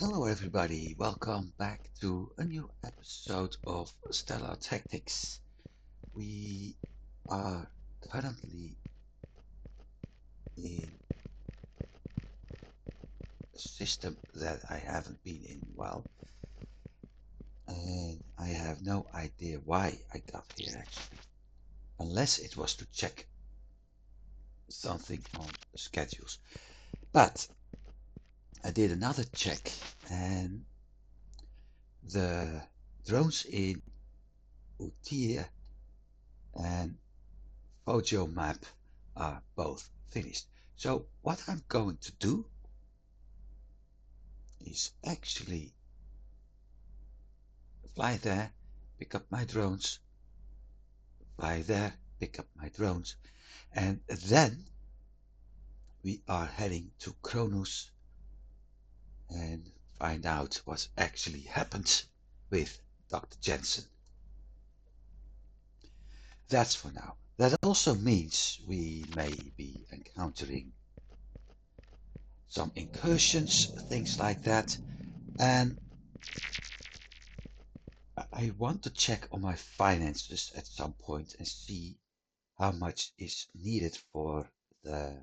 Hello everybody, welcome back to a new episode of Stellar Tactics. We are currently in a system that I haven't been in a while, and I have no idea why I got here actually, unless it was to check something on the schedules. But I did another check, and the drones in Utia and Fojo map are both finished. So what I'm going to do is actually fly there, pick up my drones, fly there, pick up my drones, and then we are heading to Cronus and find out what actually happened with Dr. Jensen. That's for now. That also means we may be encountering some incursions, things like that, and I want to check on my finances at some point and see how much is needed for the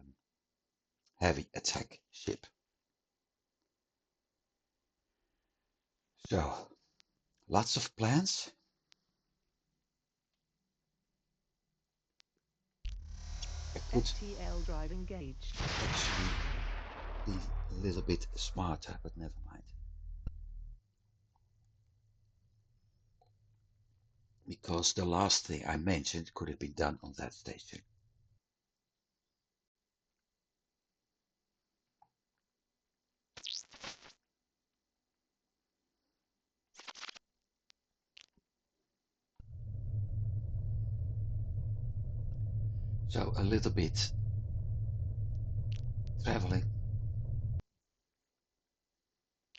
heavy attack ship. So, lots of plans. I could FTL drive engaged. actually be a little bit smarter, but never mind. Because the last thing I mentioned could have been done on that station. So a little bit traveling,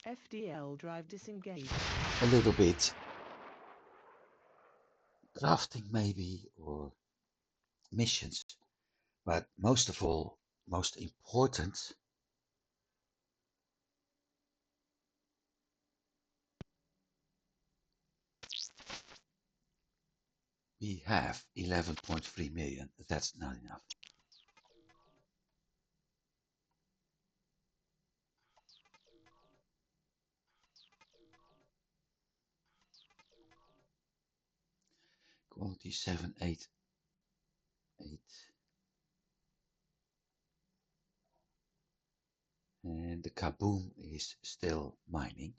FDL drive disengaged. a little bit crafting maybe, or missions. But most of all, most important, we have 11.3 million. That's not enough. Quality 788. And the kaboom is still mining.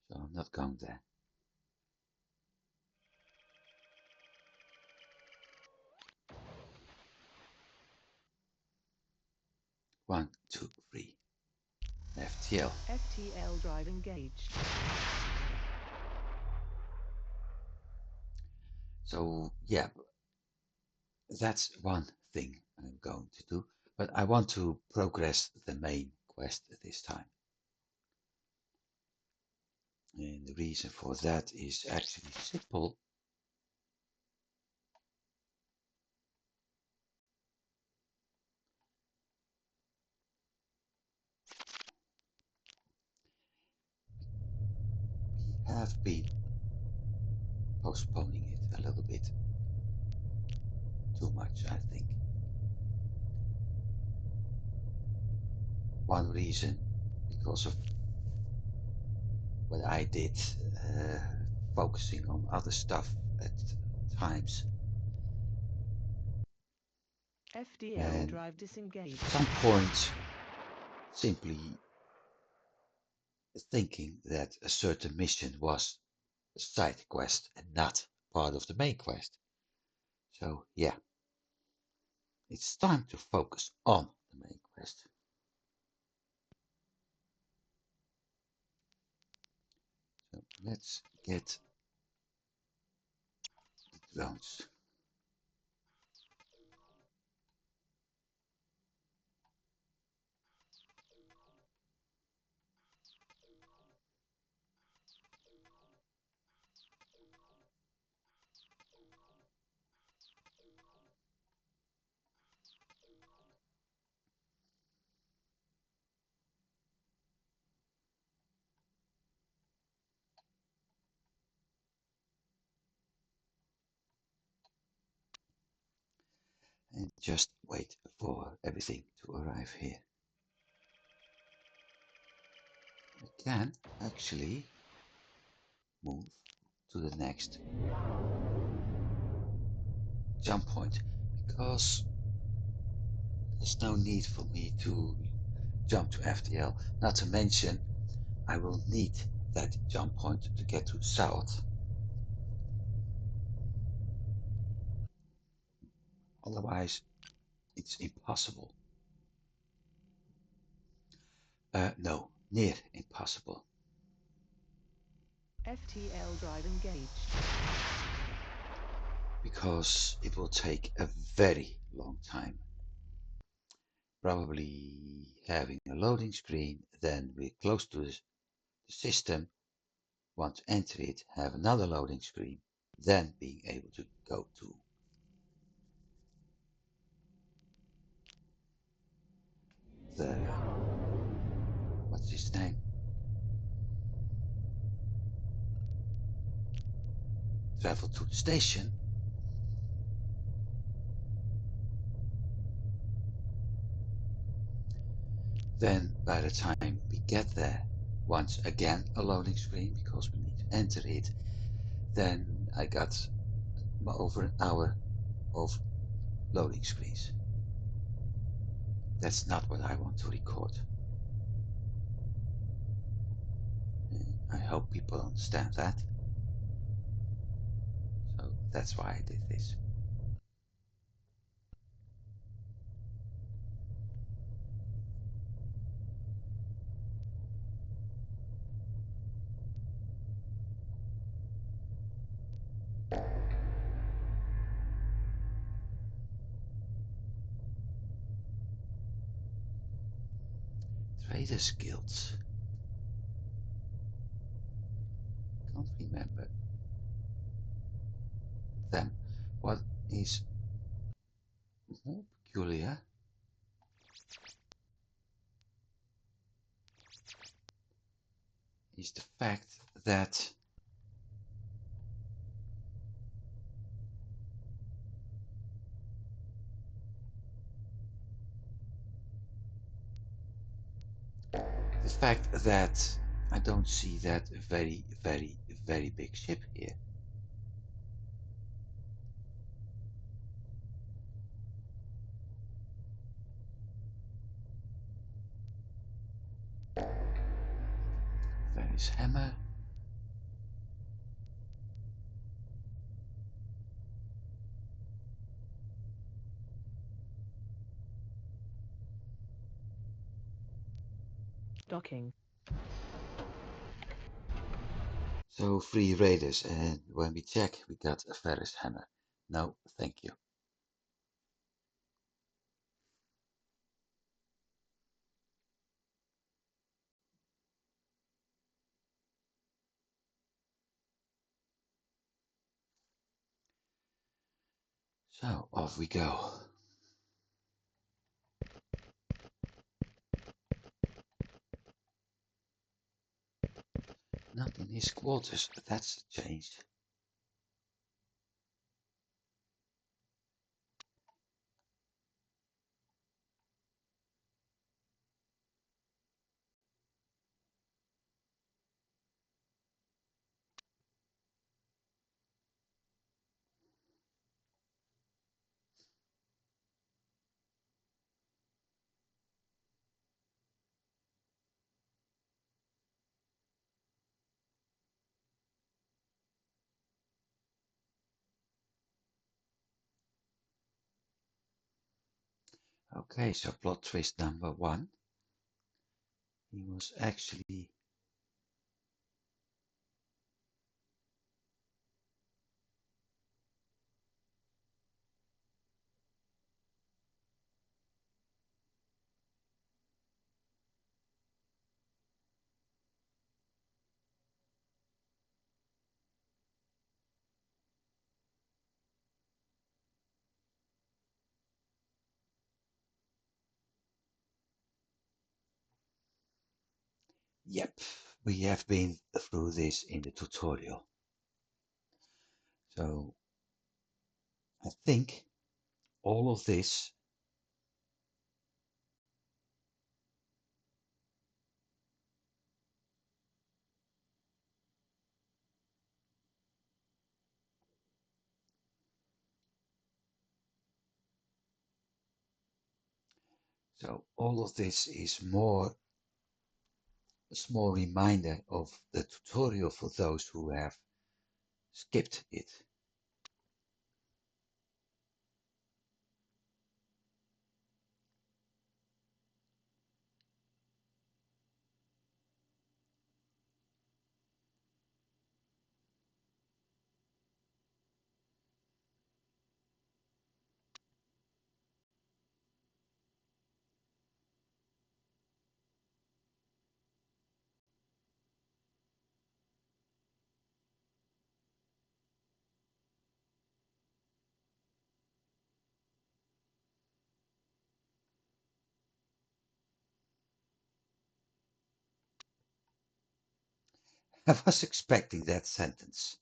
So I'm not going there. One, two, three. FTL. FTL drive engaged. So yeah, that's one thing I'm going to do. But I want to progress the main quest this time. And the reason for that is actually simple. We have been postponing it a little bit too much, I think. One reason, because of what I did, uh, focusing on other stuff at times. FDL And drive disengaged. at some point, simply thinking that a certain mission was a side quest and not part of the main quest. So yeah, it's time to focus on the main quest. So let's get the drones. and just wait for everything to arrive here. I can actually move to the next jump point because there's no need for me to jump to FTL. Not to mention, I will need that jump point to get to south. Otherwise, it's impossible. No, near impossible. FTL drive engaged. Because it will take a very long time. Probably having a loading screen, then we're close to the system, want to enter it, have another loading screen, then being able to go to the, what's his name? Travel to the station. Then by the time we get there, once again a loading screen because we need to enter it, then I got over an hour of loading screens. That's not what I want to record. I hope people understand that. So that's why I did this. Traders Guilds. Can't remember them. What is more peculiar is the fact that I don't see that very, very, very big ship here. There is Hammer. Docking. So 3 raiders, and when we check, we got a Ferris Hammer. No, thank you. So off we go. Not in his quarters, but that's a change. Okay, so plot twist number 1. He was actually Yep, we have been through this in the tutorial. So I think all of this is more a small reminder of the tutorial for those who have skipped it. I was expecting that sentence.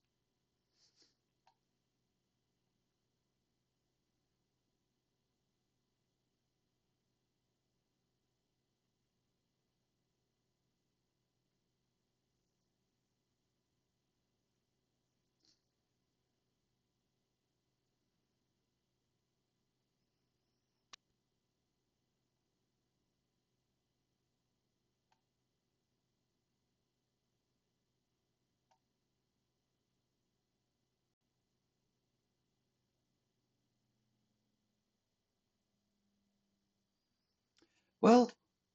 Well,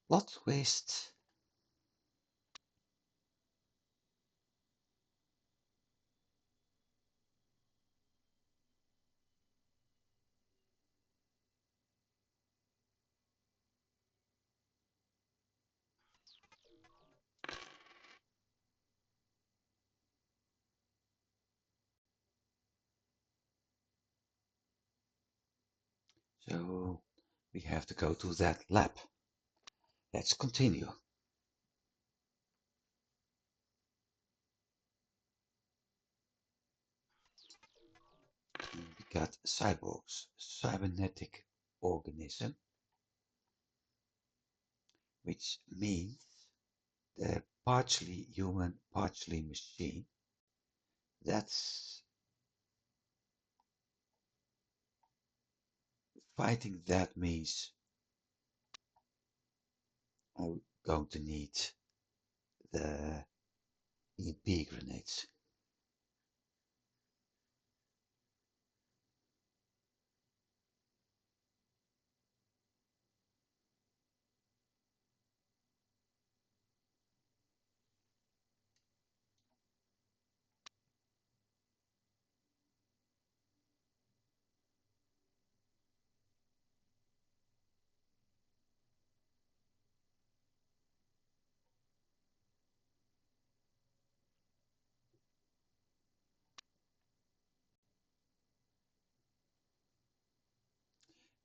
plot twist. So we have to go to that lab. Let's continue. We got cyborgs, cybernetic organism, which means they're partially human, partially machine. That's fighting that means I'm going to need the EMP grenades.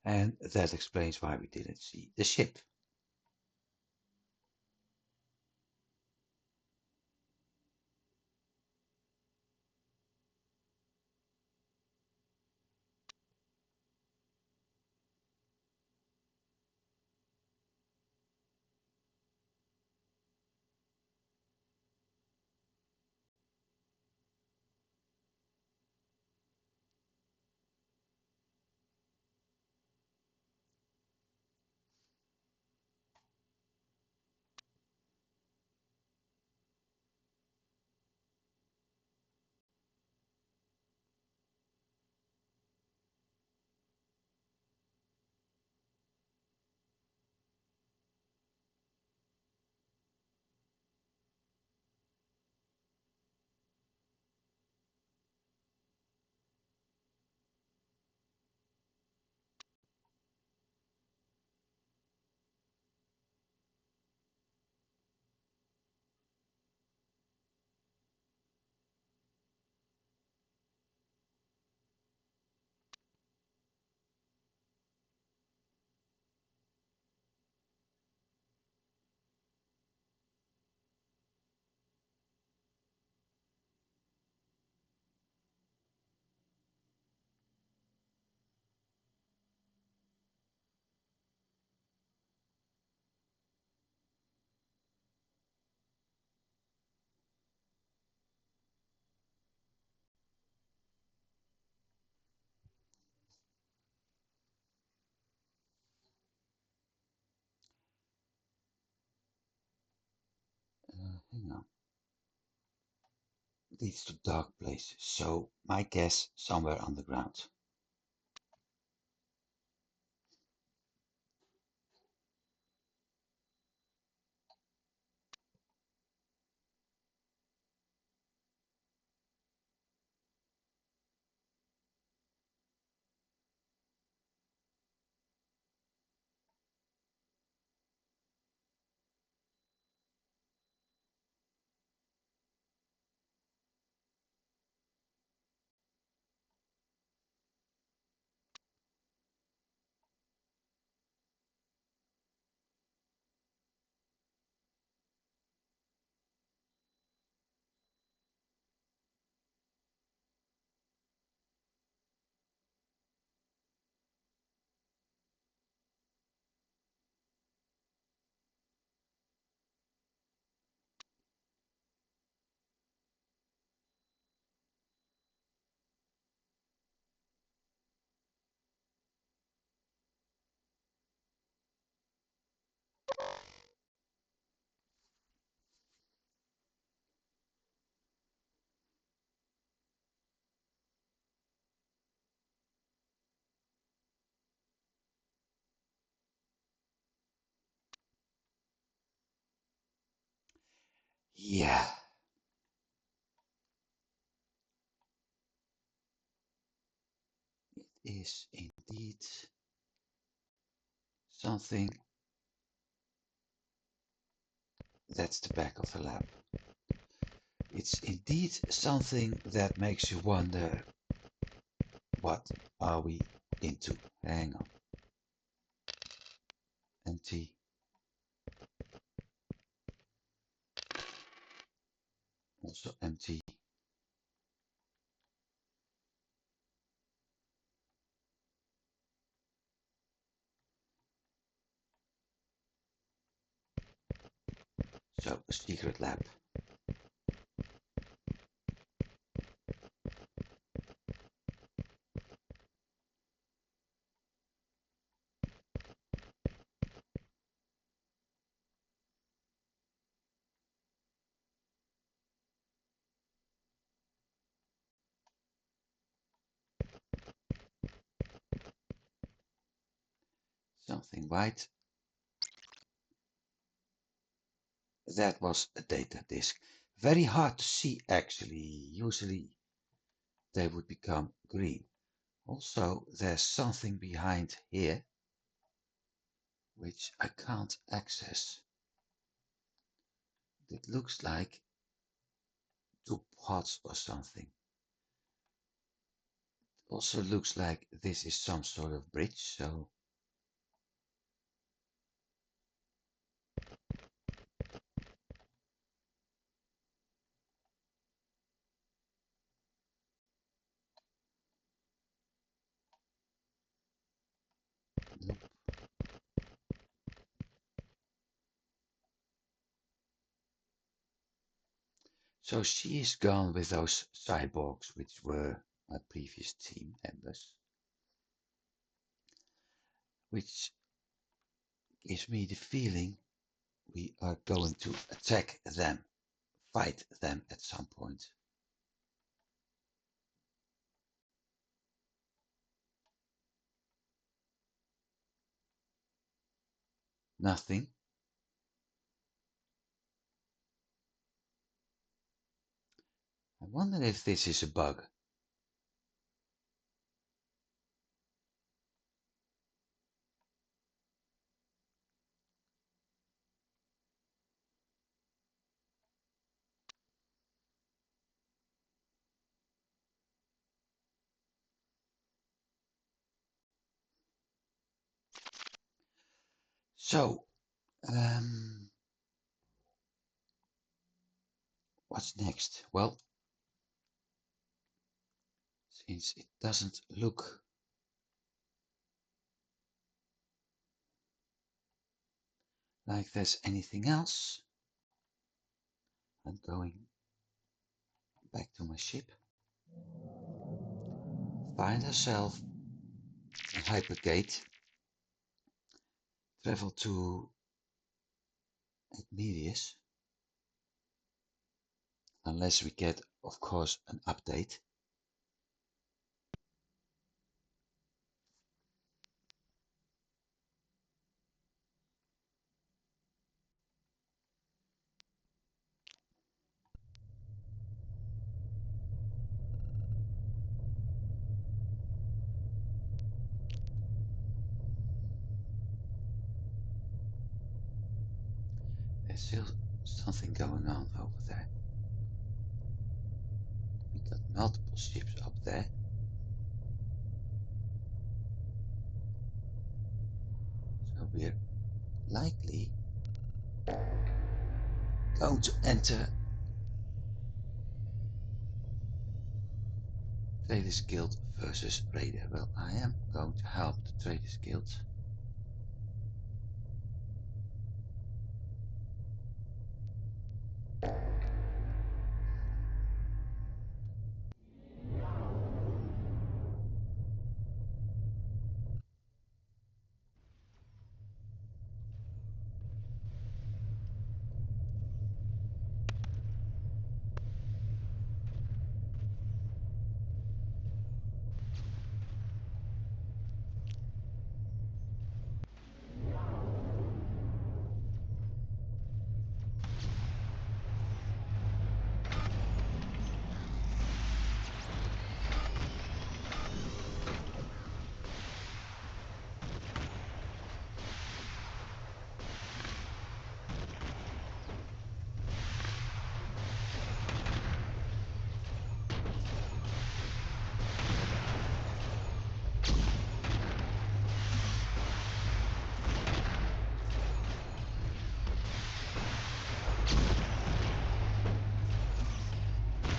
And that explains why we didn't see the ship. hang on. Leads to dark places. So my guess, somewhere underground. Yeah, it is indeed something. That's the back of the lab. It's indeed something that makes you wonder, what are we into? Hang on. Empty. Also empty. So a secret lab. Something white. That was a data disk. Very hard to see actually. Usually they would become green. Also, there's something behind here which I can't access. It looks like two pots or something. Also looks like this is some sort of bridge, so nope. So she is gone with those cyborgs, which were my previous team members, which gives me the feeling we are going to attack them, fight them at some point. Nothing. I wonder if this is a bug. So, what's next? Well, since it doesn't look like there's anything else, I'm going back to my ship, find ourselves a hypergate, travel to Admedius, Unless we get, of course, an update. There's still something going on over there. We got multiple ships up there. So we're likely going to enter Traders Guild versus Raide. Well, I am going to help the Traders Guild.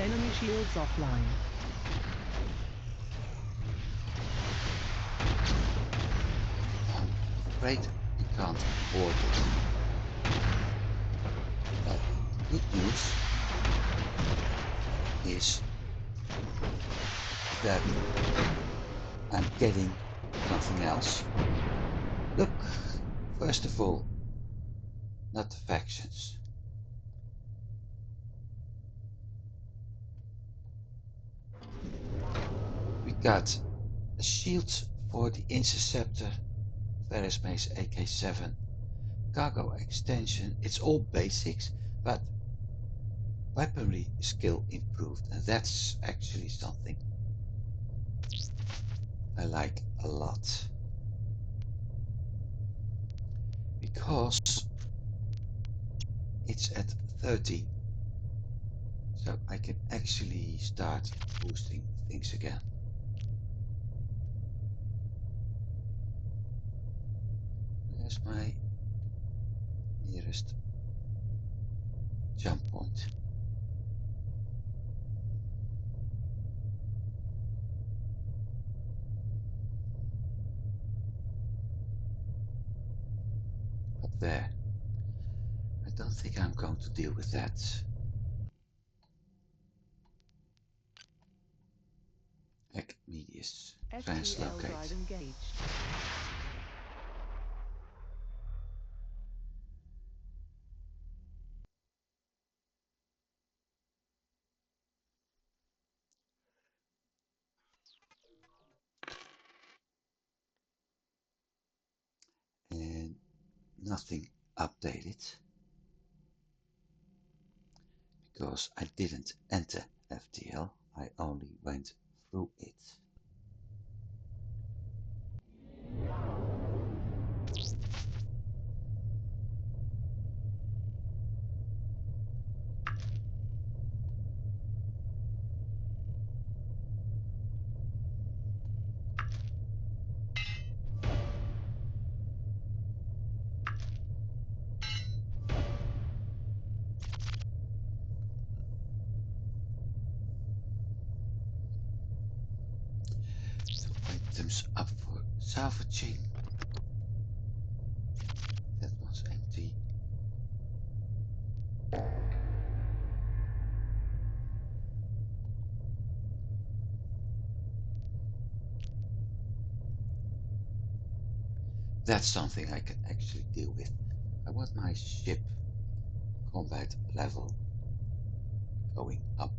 Enemy shields offline. I'm afraid we can't afford it. But the good news is that I'm getting something else. Look, first of all, not the factions. We got a shield for the Interceptor, Ferris Mace AK-7, cargo extension. It's all basics, but weaponry skill improved, and that's actually something I like a lot. Because it's at 30, so I can actually start boosting things again. Where's my nearest jump point? Up there. I don't think I'm going to deal with that. Ec medius. STL drive Translocate. engaged. And nothing updated because I didn't enter FTL, I only went through it. So items up for salvaging. That was empty. That's something I can actually deal with. I want my ship combat level going up.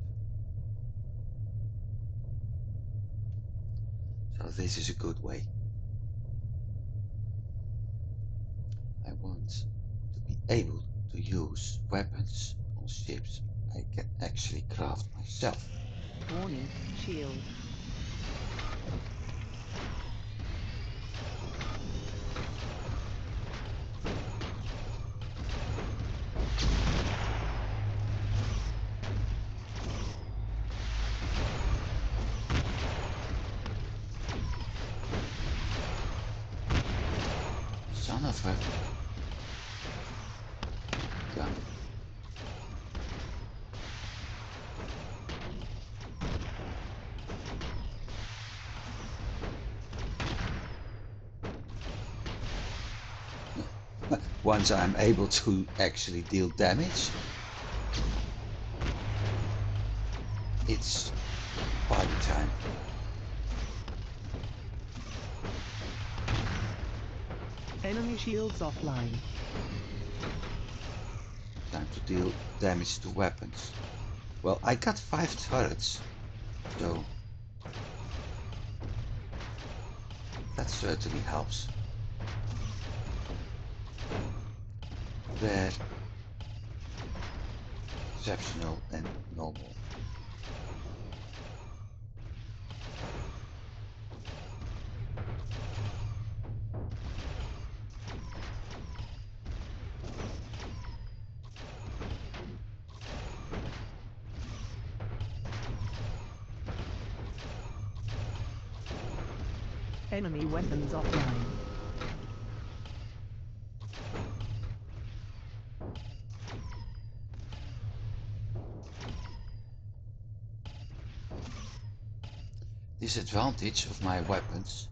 So this is a good way. I want to be able to use weapons on ships I can actually craft myself. Warning, shield. Son of a gun. Once I'm able to actually deal damage, it's party time. Enemy shields offline. Time to deal damage to weapons. Well, I got 5 turrets, so that certainly helps. They're exceptional and normal. Enemy weapons offline. Disadvantage of my weapons.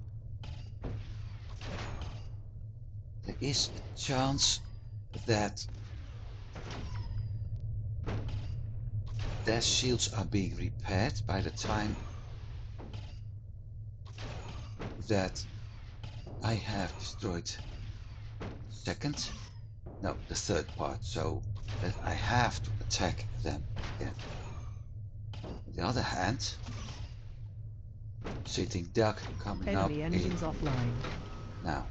There is a chance that their shields are being repaired by the time that I have destroyed the third part, so that I have to attack them again. On the other hand, sitting duck coming up Enemy engines offline. now.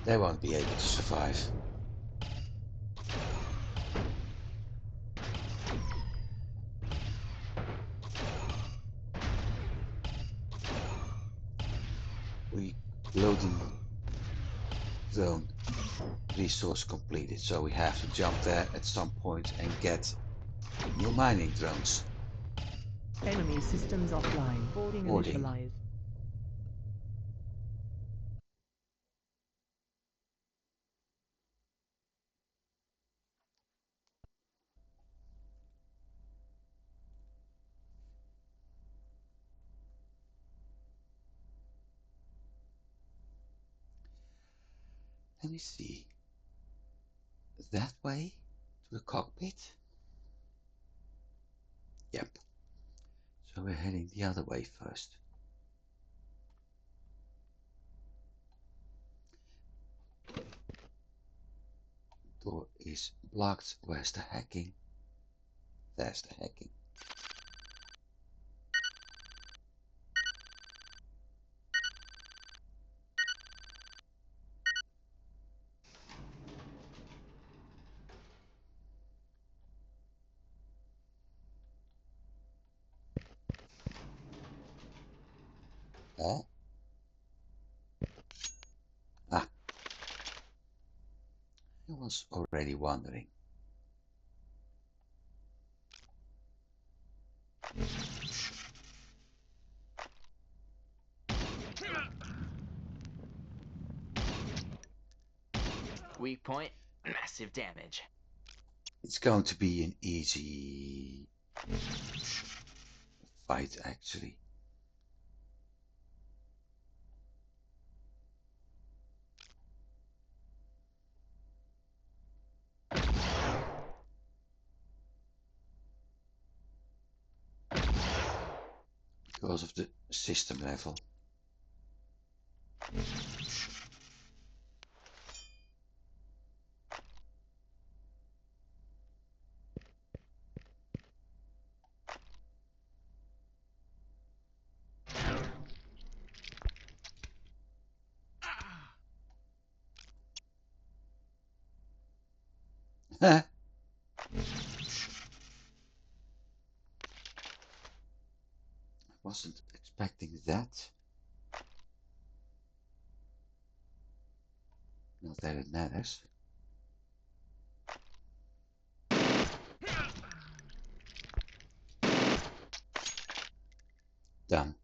They won't be able to survive. We loading zone resource completed, so we have to jump there at some point and get new mining drones. Enemy systems offline. Boarding initialized. Let me see. That way to the cockpit? Yep. So we're heading the other way first. Door is blocked. Where's the hacking? There's the hacking. Ah. I was already wondering. Weak point, massive damage. It's going to be an easy fight, actually. because of the system level. Huh? Wasn't expecting that. Not that it matters. Done.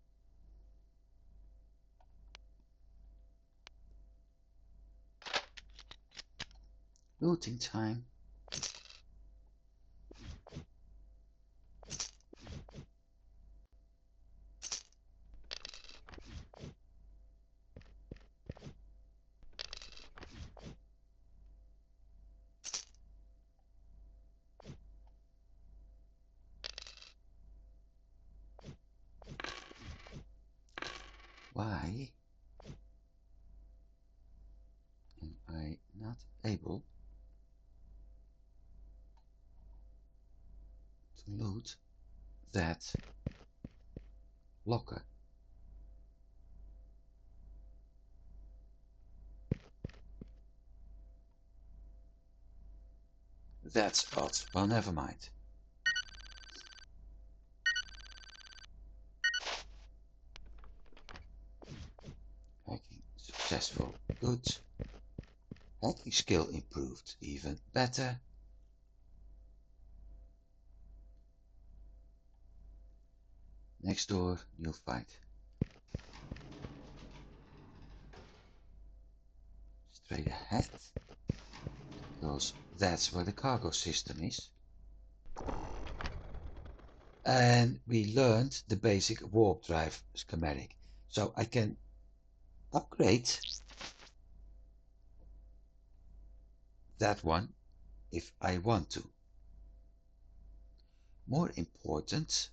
Looting time. Why am I not able to loot that locker? That's odd. Well, never mind. Hacking successful. Good. Hacking skill improved. Even better. Next door, new fight. Straight ahead. Because that's where the cargo system is. And we learned the basic warp drive schematic. So I can upgrade that one if I want to. More important,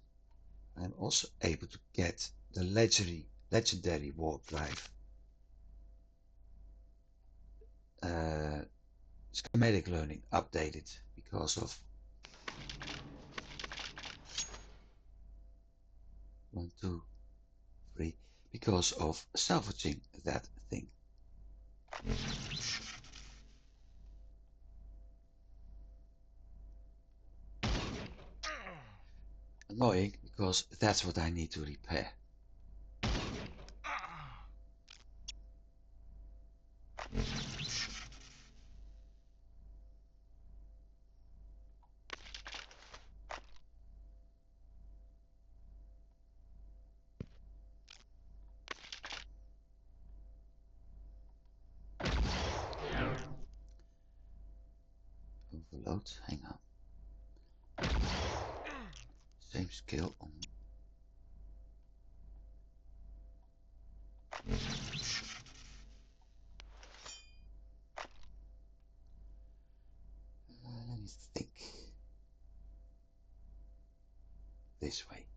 I'm also able to get the legendary warp drive schematic learning updated because of 1, 2, 3, because of salvaging that thing. Annoying, because that's what I need to repair. Overload, hang on. Same skill on. Let me think. This way.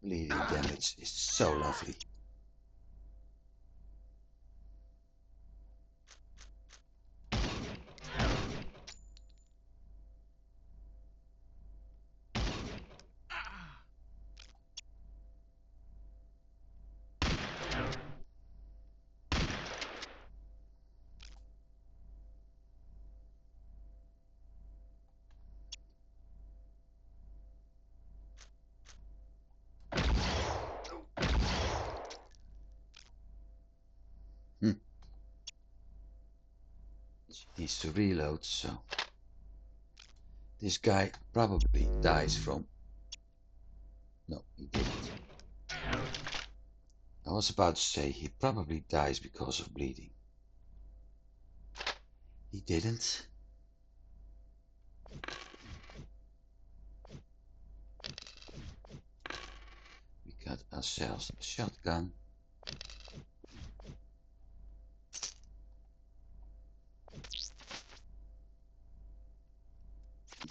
Bleeding damage is so lovely. She needs to reload, so this guy probably dies from. No, he didn't. I was about to say he probably dies because of bleeding. He didn't. We got ourselves a shotgun.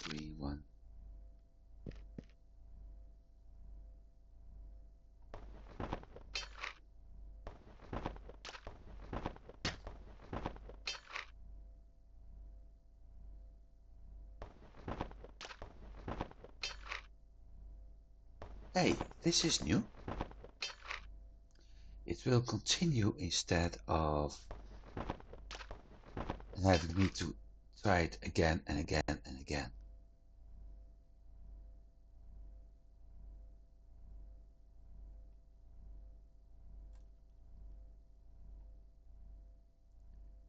Green one. Hey, this is new. It will continue instead of having me to try it again and again and again.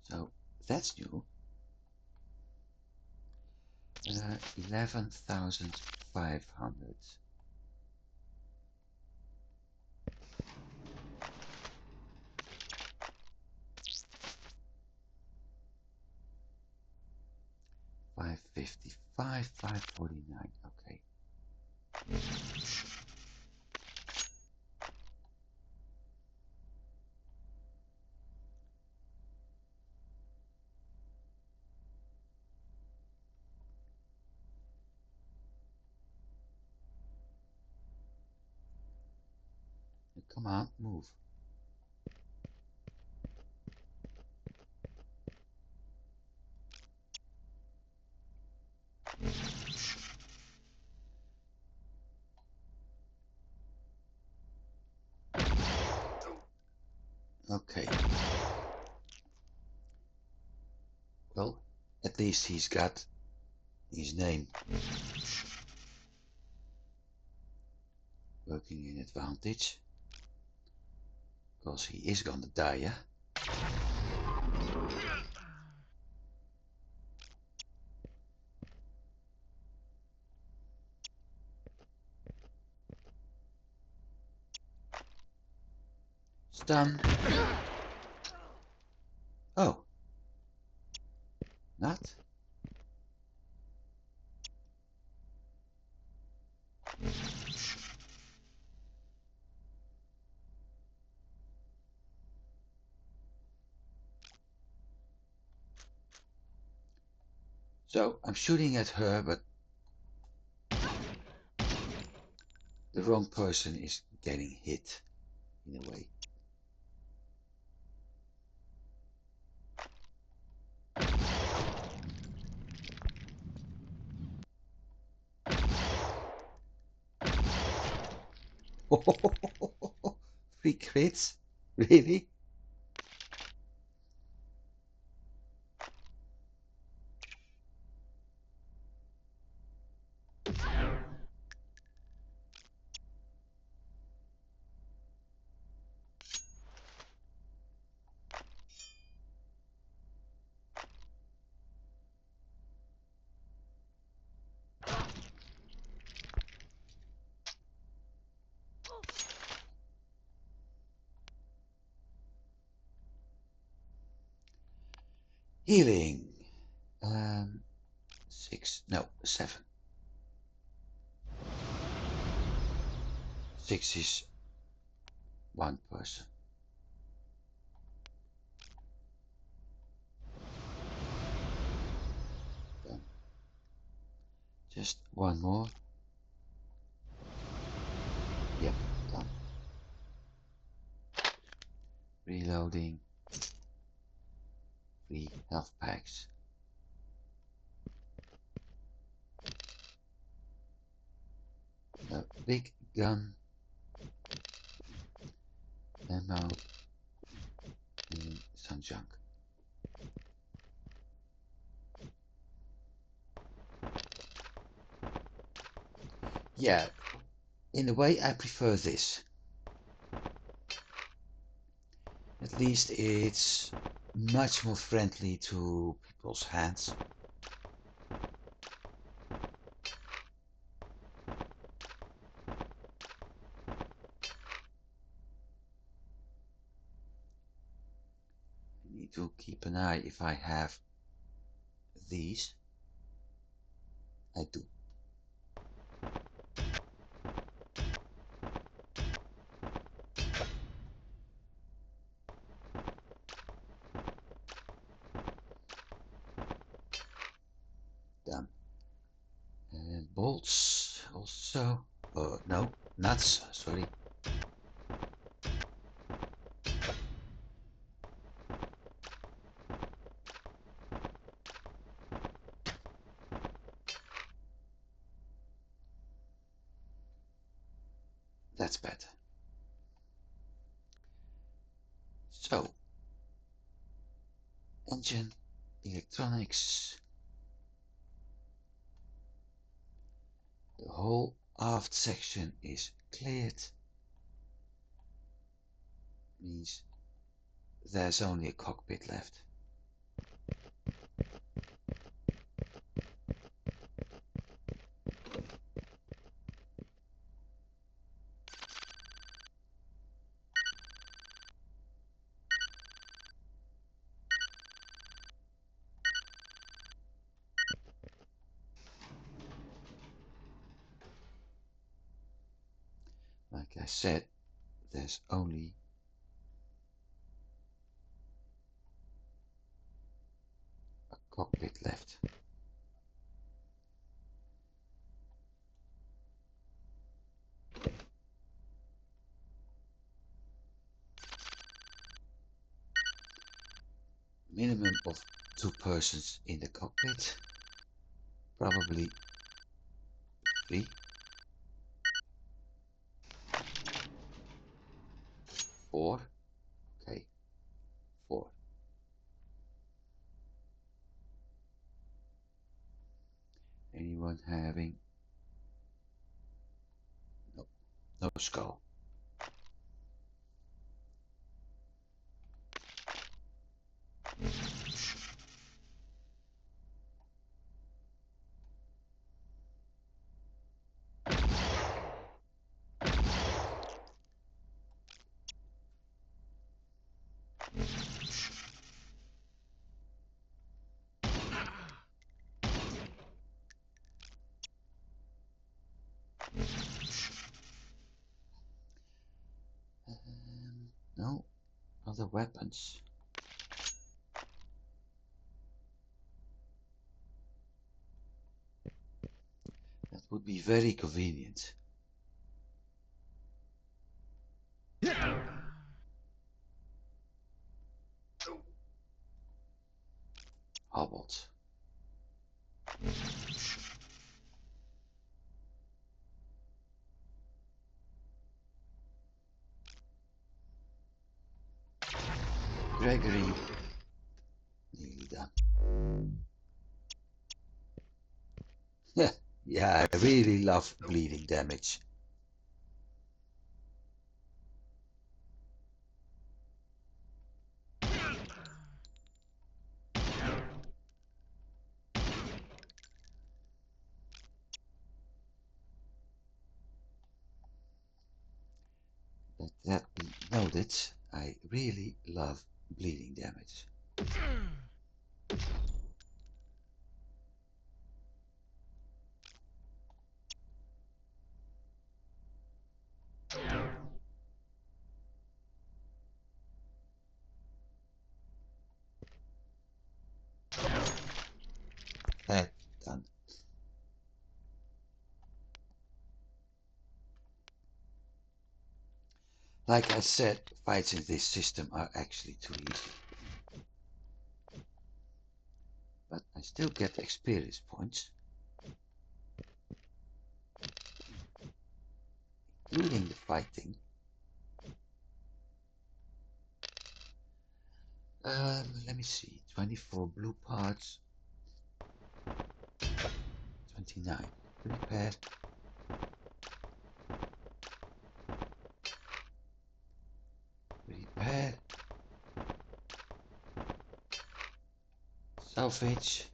So that's new. 11,500. $555, $549. Okay. Come on, move. Okay. Well, at least he's got his name working in advantage. Because he is gonna die, yeah? Stun. Oh. Not? So, I'm shooting at her, but the wrong person is getting hit, in a way. Three crits? Really? Healing. 6, no, 7. 6 is one person. Done. Just one more. Yep, done. Reloading. 3 health packs. A big gun. Ammo. And some junk. Yeah, in a way I prefer this. At least it's much more friendly to people's hands. need to keep an eye if I have these. I do. Done. And bolts also. No, nuts, sorry. That's better. So, engine, electronics. The whole aft section is cleared. Means there's only a cockpit left. Like I said, there's only a cockpit left. Minimum of 2 persons in the cockpit. Probably 3. 4. Okay, 4. Anyone having? No, no skull. No other weapons. That would be very convenient. Hobbled. Gregory. Nearly done. Yeah, I really love bleeding damage. Let that be noted, I really love bleeding damage. That done. Like I said, fights in this system are actually too easy. But I still get experience points. Including the fighting. Let me see. 24 blue parts. 29. Repair. Repair. Salvage.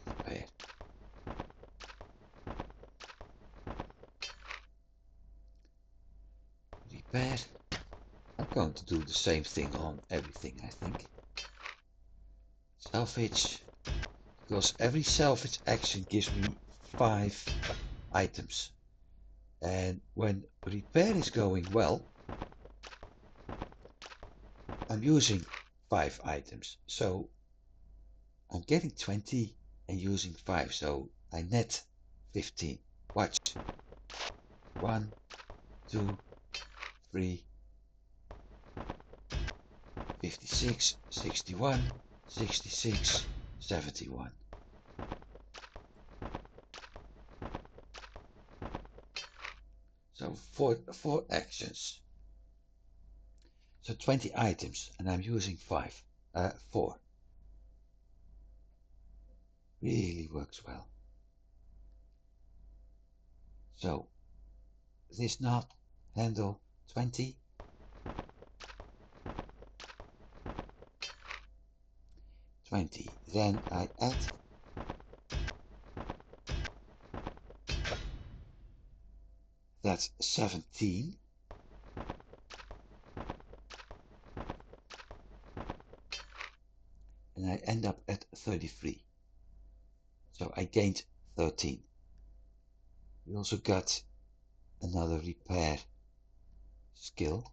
Repair. repair. I'm going to do the same thing on everything, I think. Salvage, because every salvage action gives me 5 items. And when repair is going well, I'm using 5 items. So I'm getting 20 and using 5. So I net 15. Watch. 1, 2, 3, 56, 61, 66, 71. So four actions. So 20 items, and I'm using 4. Really works well. So this knot handle 20. Then I add that's 17. And I end up at 33. So I gained 13. We also got another repair skill.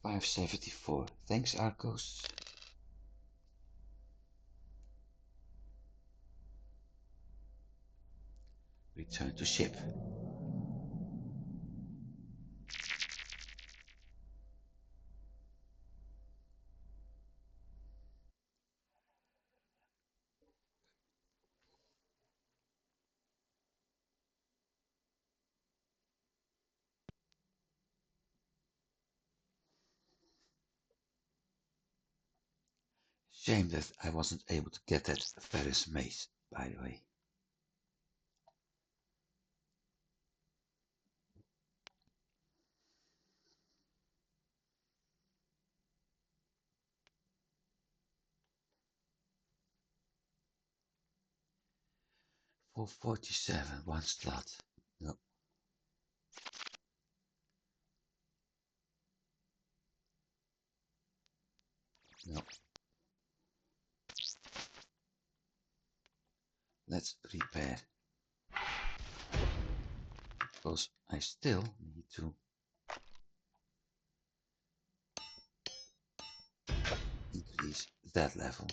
$574. Thanks, Arcos. Return to ship. Shame that I wasn't able to get that Ferris mace, by the way. For 47, 1 slot. No. No. Let's repair. Because I still need to increase that level.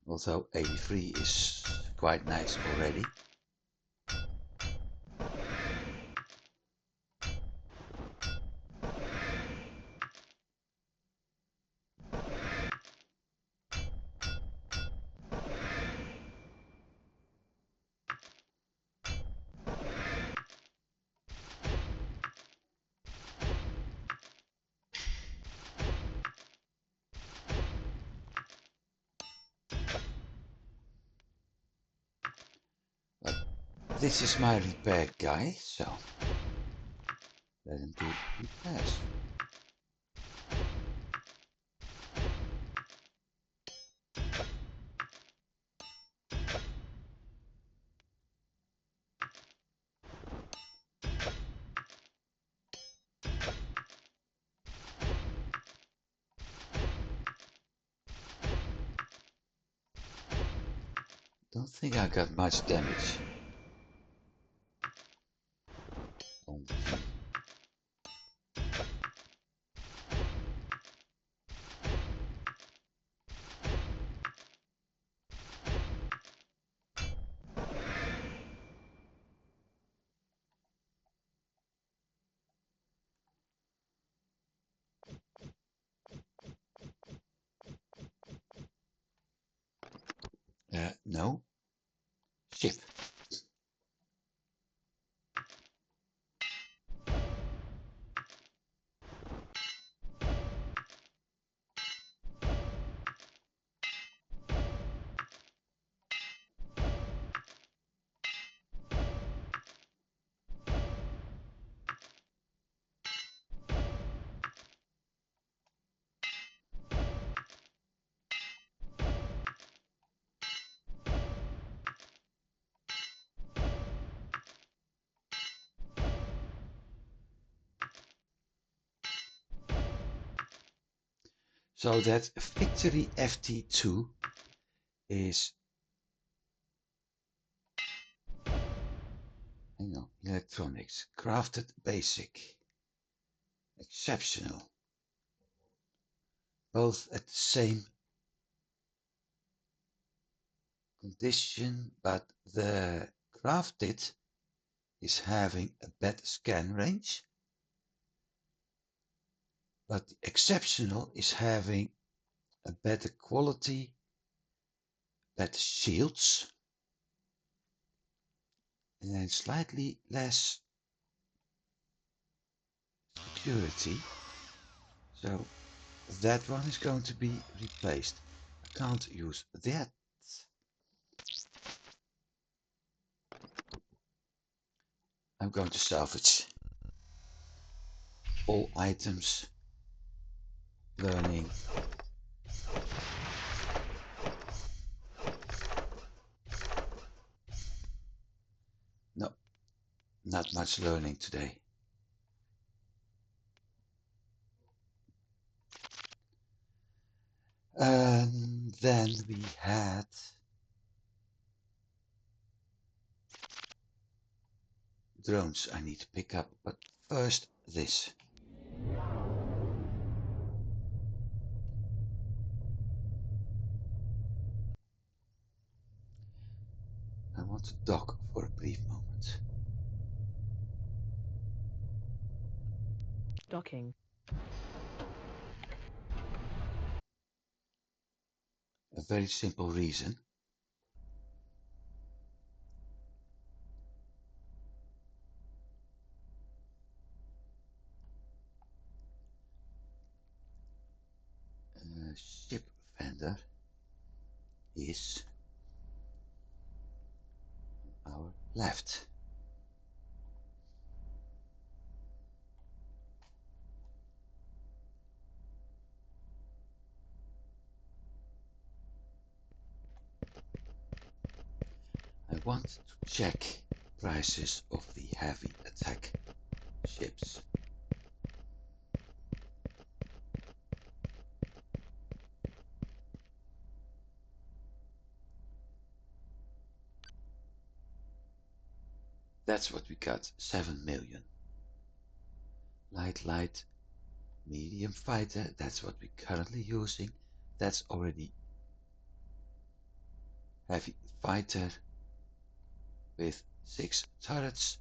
Although 83 is quite nice already. But this is my repair guy, so let him do repairs. Don't think I got much damage on G. No. Ship. So that Victory FT2 is, hang on, electronics, crafted basic, exceptional, both at the same condition, but the crafted is having a better scan range, but the exceptional is having a better quality, better shields, and then slightly less security. So that one is going to be replaced. I can't use that. I'm going to salvage all items, learning. No, not much learning today. And then we had drones I need to pick up, but first this. I want to dock for a brief moment. Docking. A very simple reason. Ship vendor is on our left. I want to check prices of the heavy attack ships. That's what we got, 7 million. Light, medium fighter, that's what we're currently using. That's already heavy fighter with 6 turrets,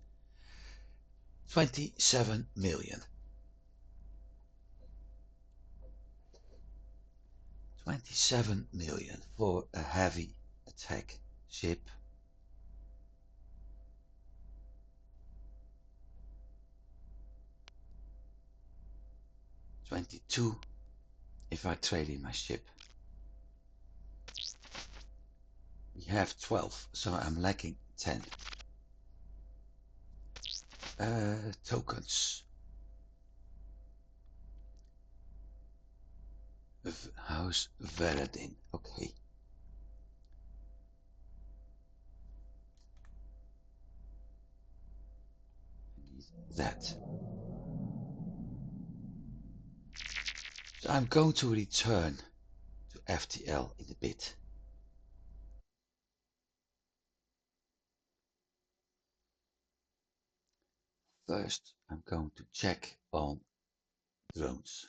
27 million. 27 million for a heavy attack ship. $22 if I trade in my ship. We have 12, so I'm lacking 10. Tokens. House Veradin. Okay. I need that. So I'm going to return to FTL in a bit. First, I'm going to check on drones.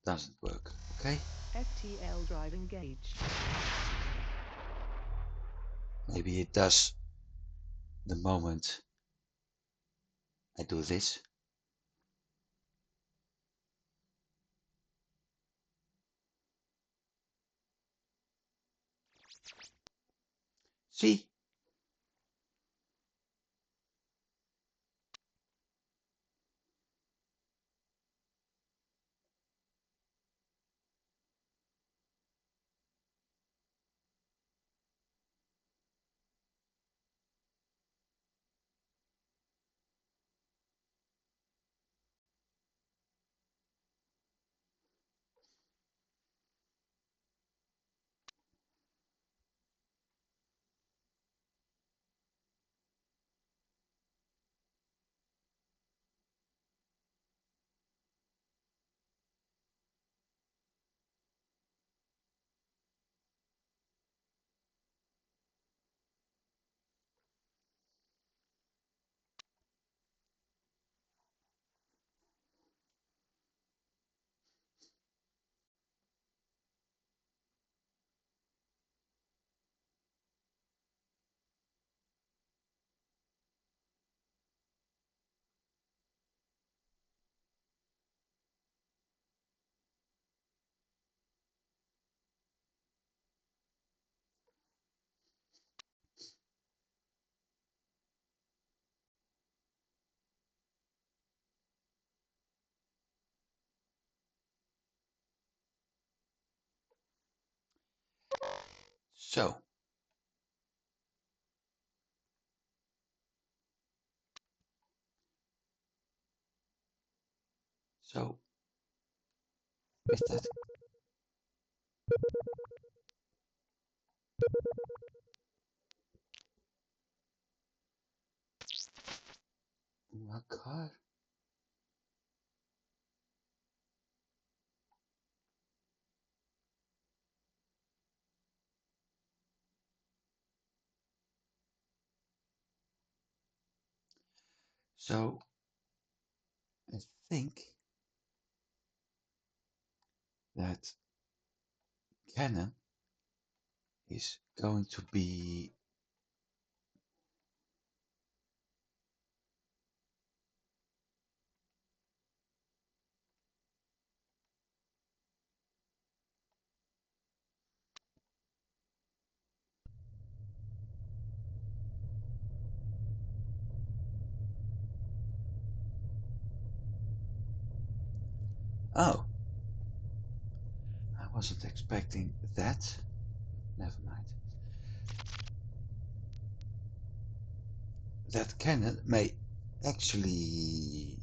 Doesn't work, okay? FTL drive engaged. Maybe it does the moment I do this. See? So, with that, my car. So, I think that Canon is going to be oh, I wasn't expecting that. Never mind. That Canon may actually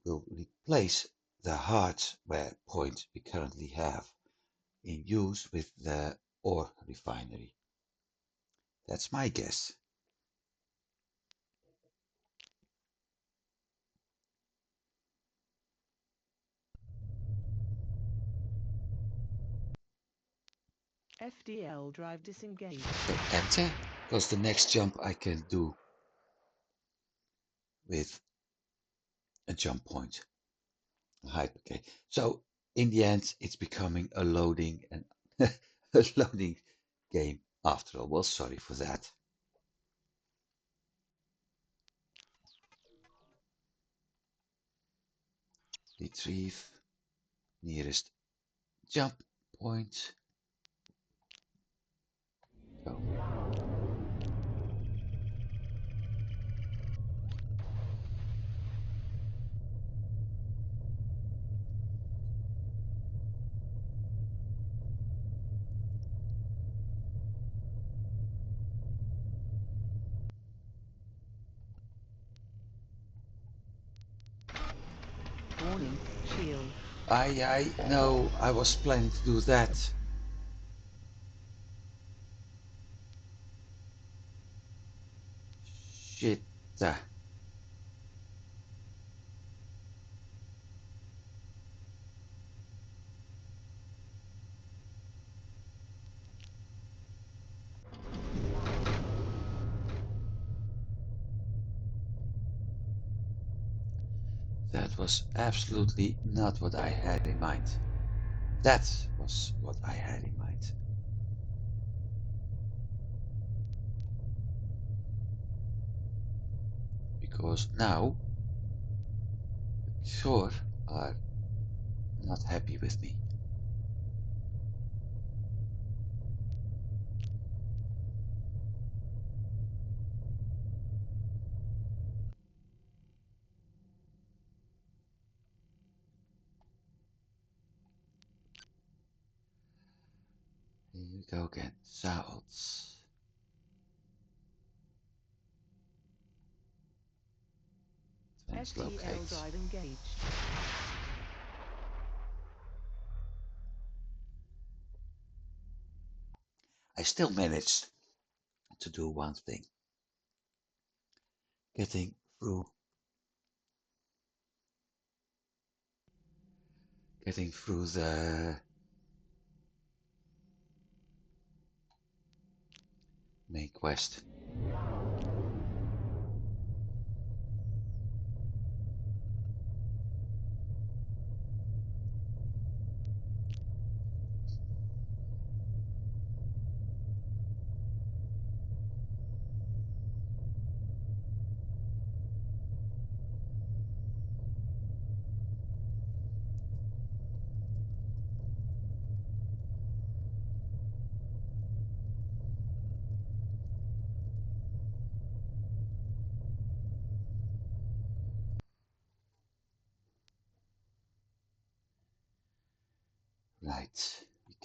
will replace the hardware point we currently have in use with the ore refinery. That's my guess. FDL drive disengaged. So enter, because the next jump I can do with a jump point, a hypercade. So in the end, it's becoming a loading and a loading game after all. Well, sorry for that. Retrieve nearest jump point. Go. Warning, shield. I know, I was planning to do that. Shit. That was absolutely not what I had in mind. That was what I had in mind. Because now, sure, are not happy with me. Here we go again. Salts. FTL drive engaged. I still managed to do one thing. Getting through the main quest. Right, we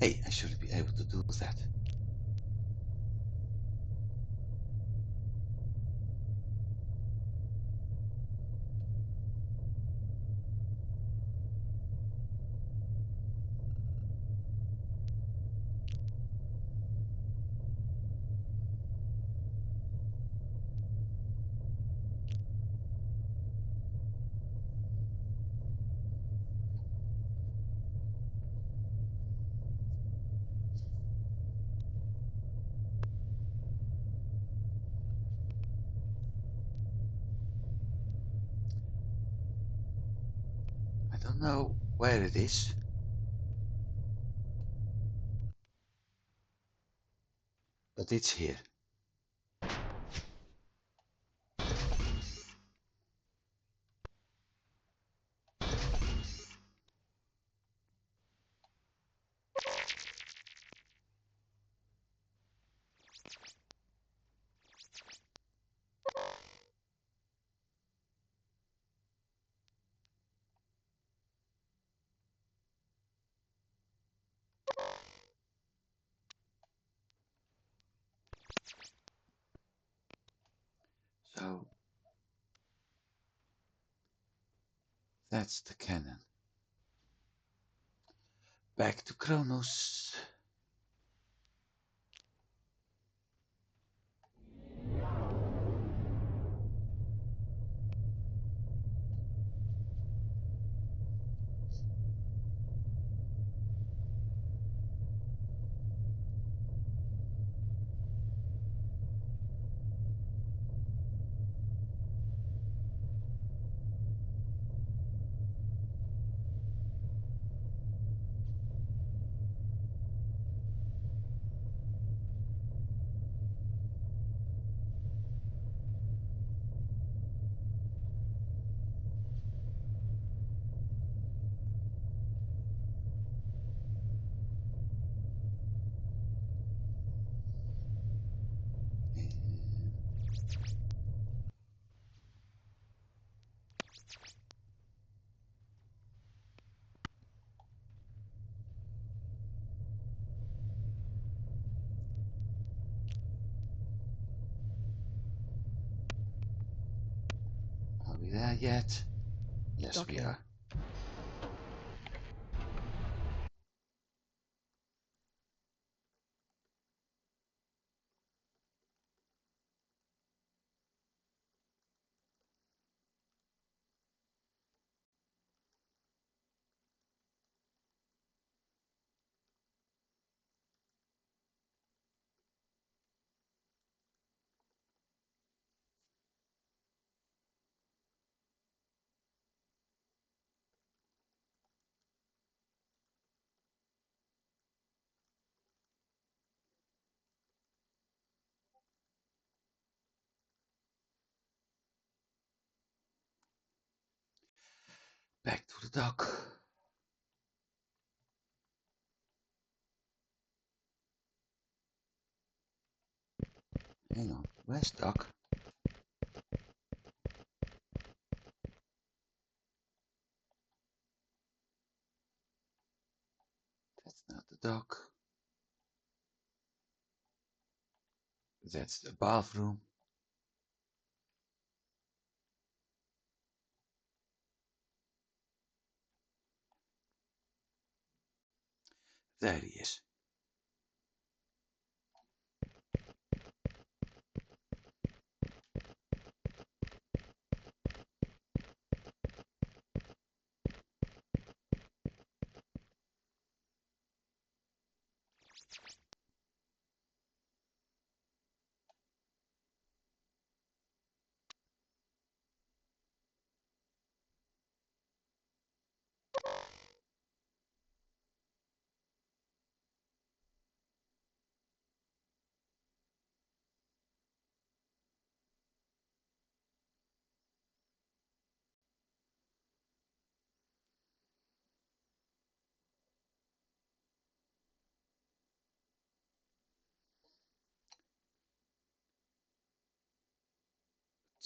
Hey, I should be able to do that. I don't know where it is. But it's here. So that's the cannon. Back to Kronos. Are we there yet? Yes, we Docking. are. Back to the dock. Hang on, where's dock? That's not the dock. That's the bathroom. There he is.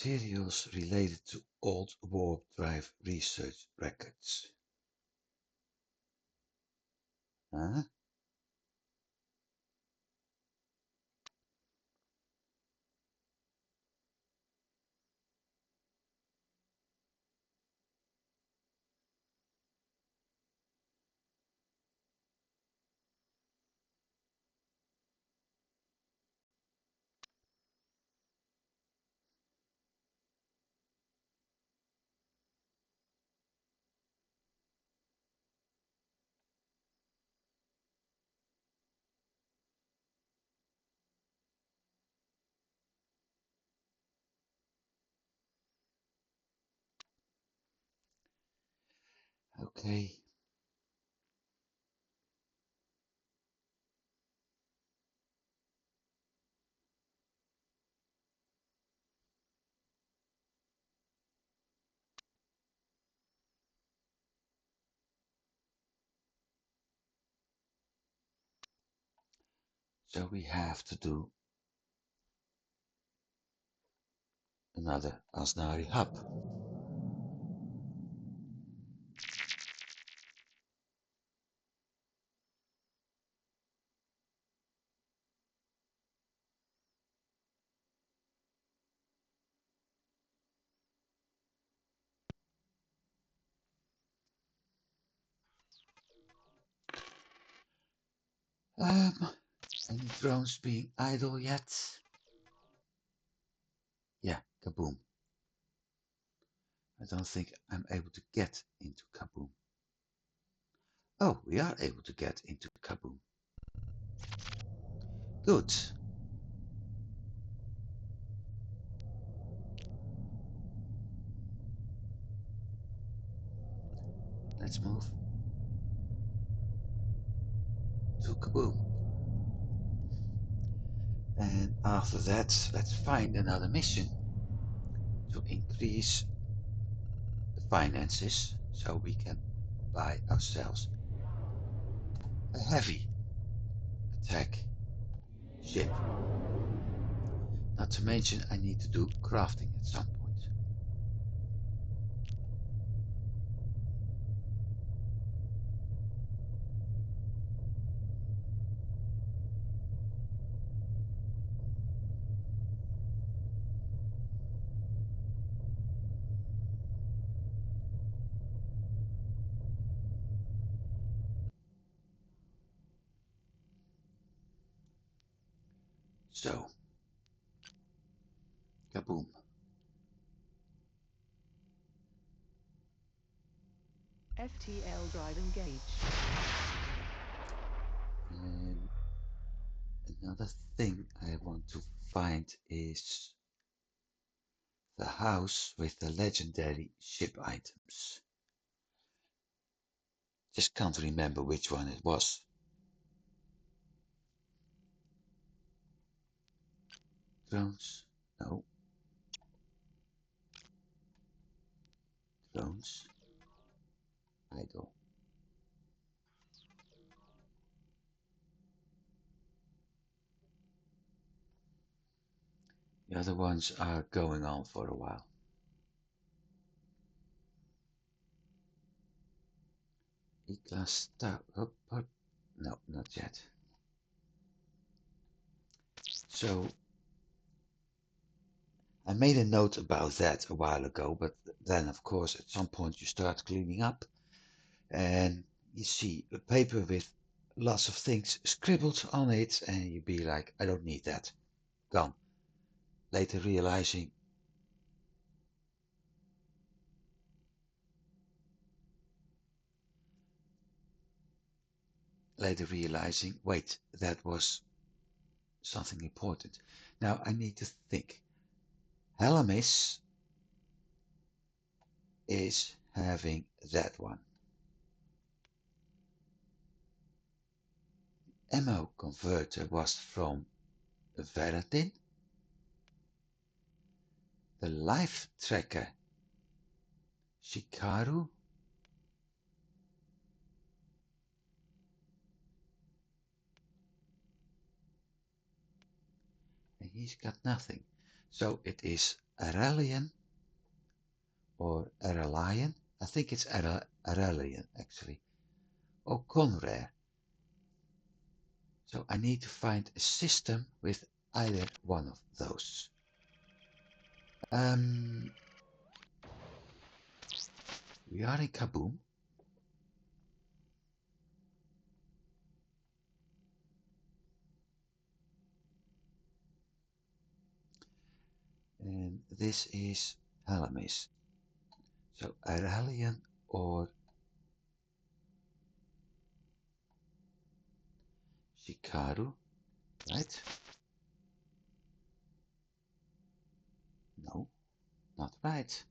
Materials related to old warp drive research records. Huh? Okay. So we have to do another Aznari hub. Any drones being idle yet? Yeah, kaboom. I don't think I'm able to get into kaboom. Oh, we are able to get into kaboom. Good. Let's move to kaboom. And after that, let's find another mission to increase the finances so we can buy ourselves a heavy attack ship. Not to mention I need to do crafting at some point. So, kaboom. FTL drive engaged. And another thing I want to find is the house with the legendary ship items. Just can't remember which one it was. Drones? No. Drones? Idle. The other ones are going on for a while. E-class star. No, not yet. So I made a note about that a while ago, but then of course at some point you start cleaning up and you see a paper with lots of things scribbled on it and you be like, I don't need that. Gone. Later realizing wait, that was something important. Now I need to think. Rhamus is having that one. Ammo converter was from Veradin. The life tracker Shikaru. And he's got nothing. So it is Aurelian or Aurelian. I think it's Aurelian actually. Or Conrare. So I need to find a system with either one of those. We are in Kaboom. And this is Rhamus. So Aurelian or Shikaru, right? No, not right.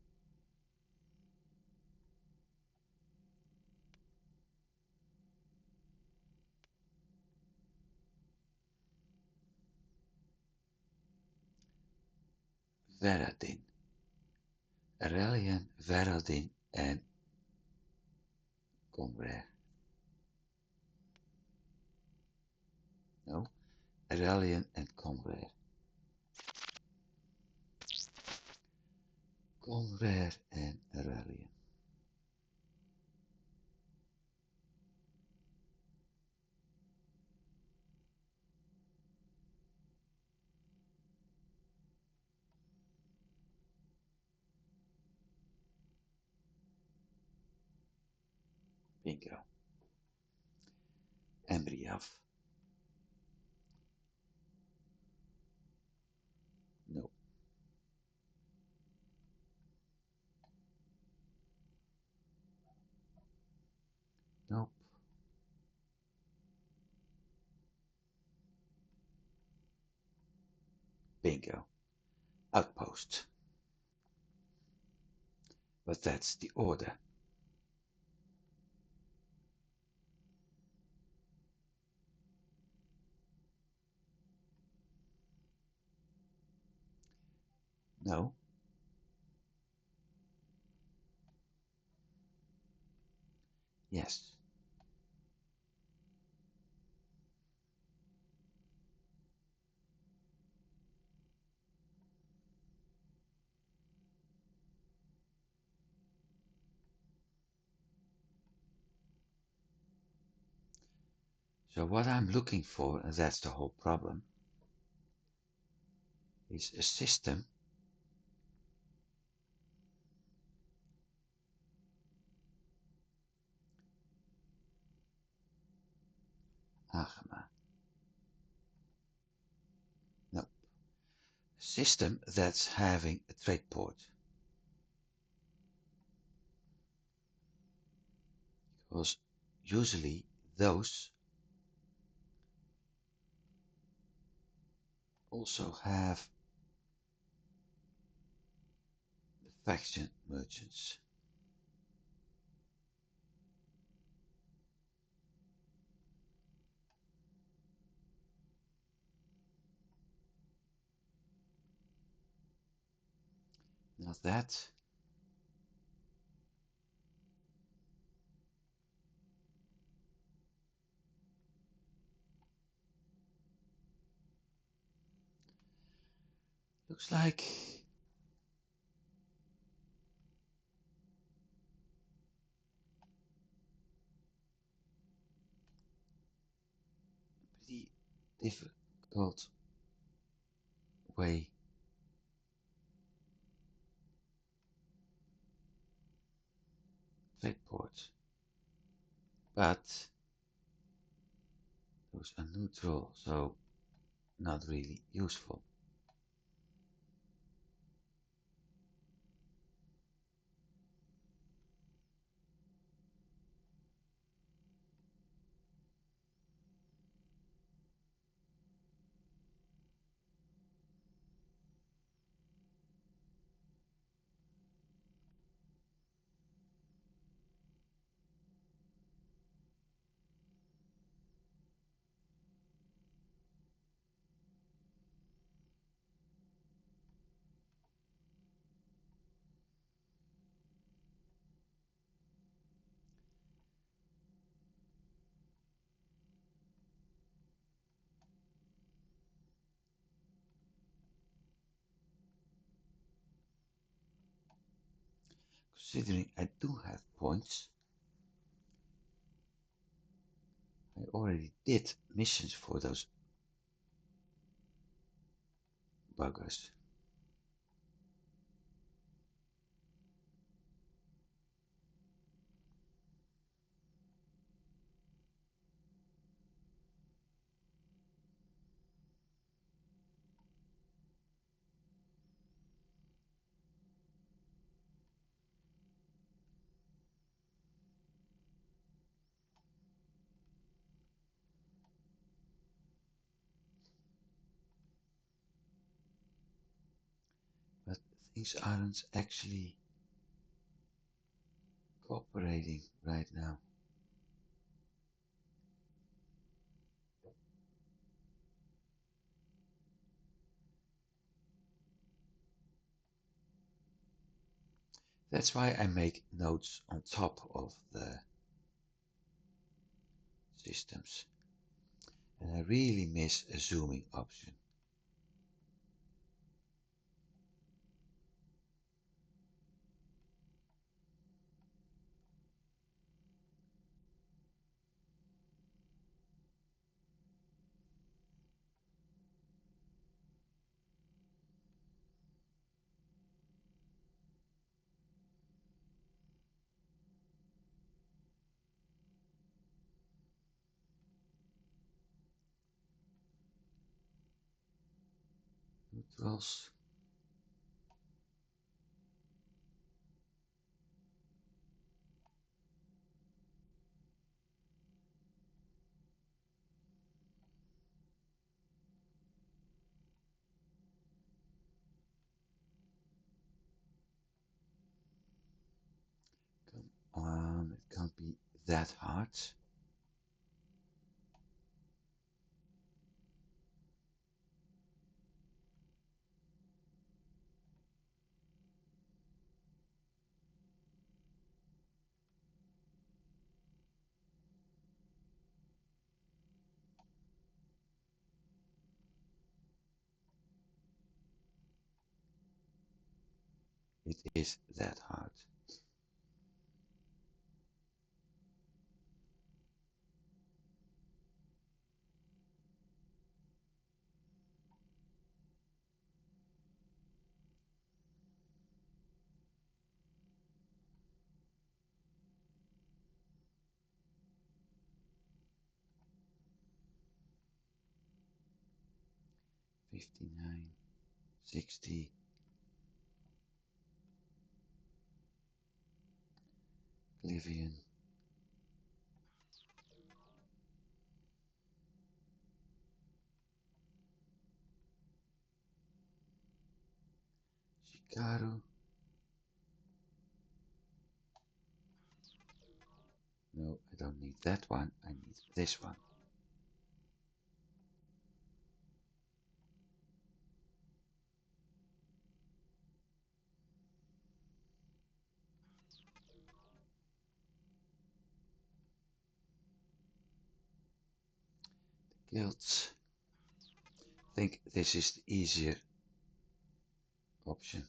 Veradin. Aurelian, Veradin en Conrad. No, Aurelian en Conrad. Conrad en Aurelian. Bingo. Embriaf. No. Nope. Bingo. Outpost. But that's the order. No. Yes. So what I'm looking for, and that's the whole problem, is a system Agema. No. A system that's having a trade port. Because usually those also have the faction merchants. Now that looks like a pretty difficult way trade ports. But those are neutral, so not really useful. Considering I do have points, I already did missions for those buggers. But things aren't actually cooperating right now. That's why I make notes on top of the systems. And I really miss a zooming option. Neutrals. Come on, it can't be that hard. It is that hard. $59, $60, Oblivion, Chicago. No, I don't need that one. I need this one. Guilds. I think this is the easier option.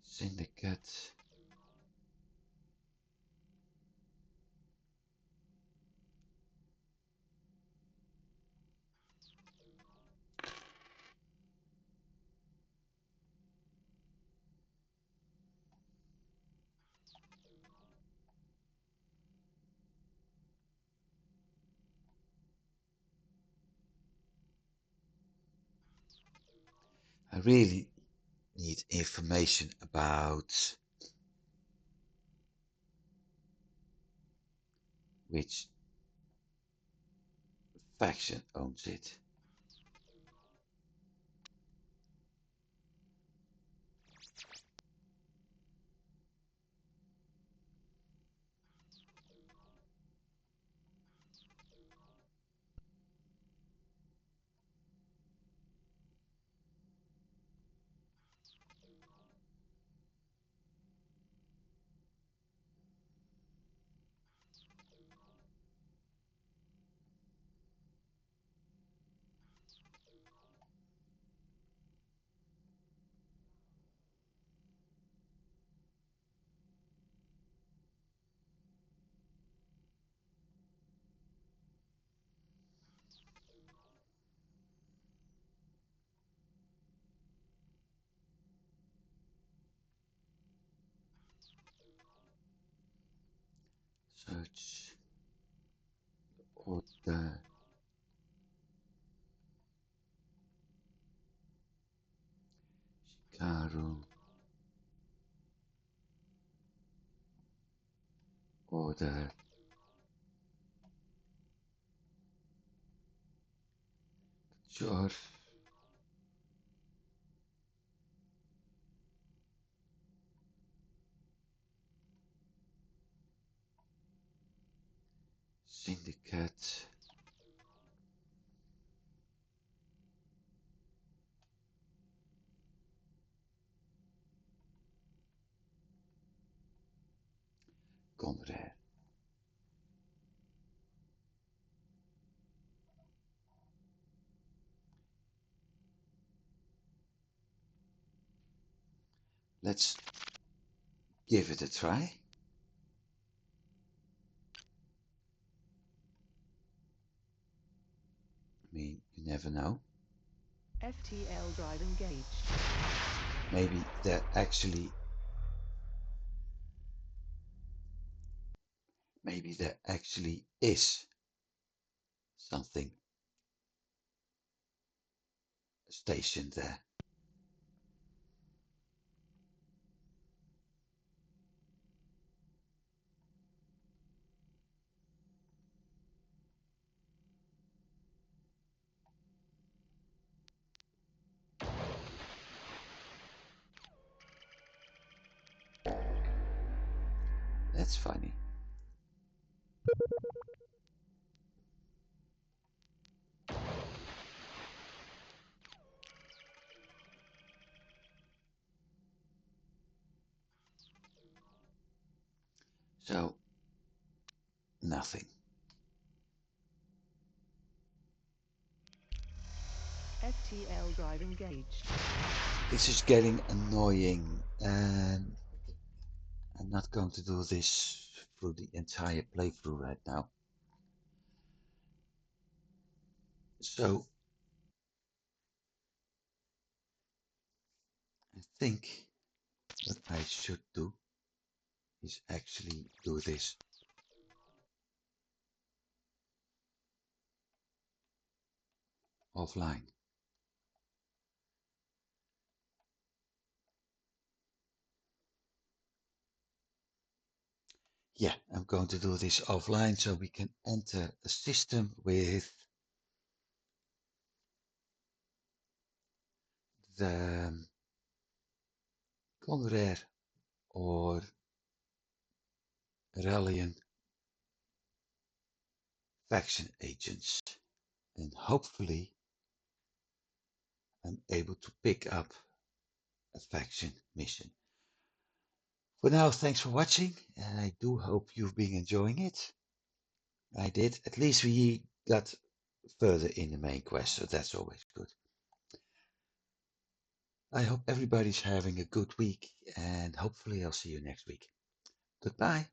Syndicate. I really need information about which faction owns it. Search. Order. Chicago. Order. Sure. Syndicate. Conrad. Let's give it a try. I mean, you never know. FTL drive engaged. Maybe there actually is something stationed there. That's funny. So, nothing. FTL drive engaged. This is getting annoying, and I'm not going to do this through the entire playthrough right now. So, I think what I should do is actually do this offline. Yeah, I'm going to do this offline so we can enter a system with the Conrad or Reliant faction agents, and hopefully I'm able to pick up a faction mission. For now, thanks for watching, and I do hope you've been enjoying it. I did. At least we got further in the main quest, so that's always good. I hope everybody's having a good week, and hopefully I'll see you next week. Goodbye.